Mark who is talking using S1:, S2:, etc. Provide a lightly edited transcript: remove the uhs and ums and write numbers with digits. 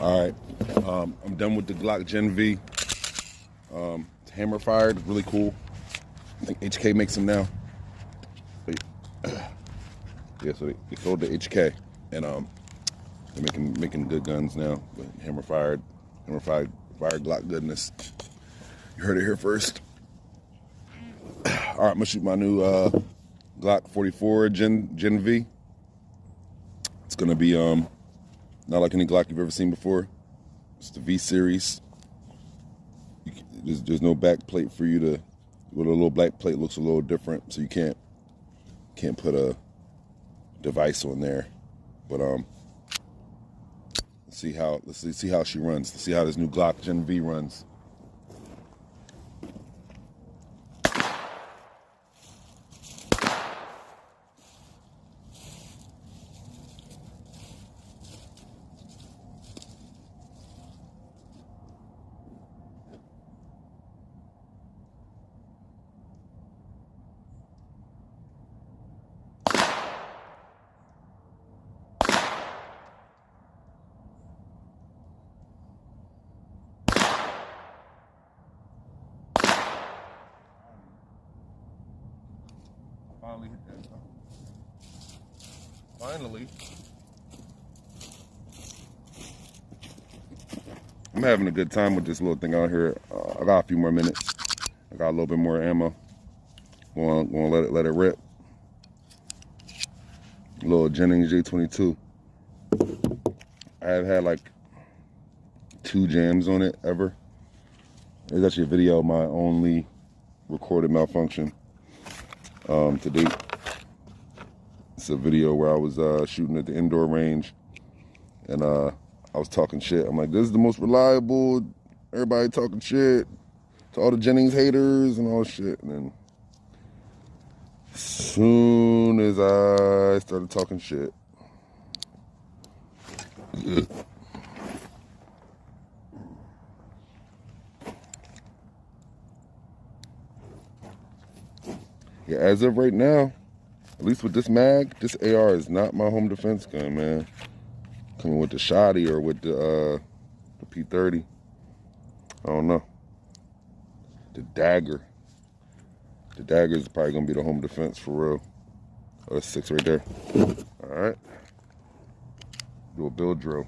S1: All right, I'm done with the Glock Gen V. It's hammer fired, really cool. I think HK makes them now. Yeah, so they sold to HK, and they're making good guns now. But hammer fired Glock goodness. You heard it here first. All right, I'm gonna shoot my new Glock 44 Gen V. It's gonna be not like any Glock you've ever seen before. It's the V series. There's no back plate for you to. With a little black plate looks a little different, so you can't put a device on there. But let's see how she runs. Let's see how this new Glock Gen V runs. Finally hit that. Finally. I'm having a good time with this little thing out here. I got a few more minutes. I got a little bit more ammo. Gonna let it rip. Little Jennings J22. I have had like 2 jams on it ever. There's actually a video of my only recorded malfunction to date. It's a video where I was shooting at the indoor range, and I was talking shit. I'm like, this is the most reliable. Everybody talking shit to all the Jennings haters and all shit. And then as soon as I started talking shit, yeah, as of right now, at least with this mag, this AR is not my home defense gun, man. Coming with the shotty or with the P30. I don't know. The dagger. The dagger is probably gonna be the home defense for real. Oh, that's 6 right there. All right. Do a build drill.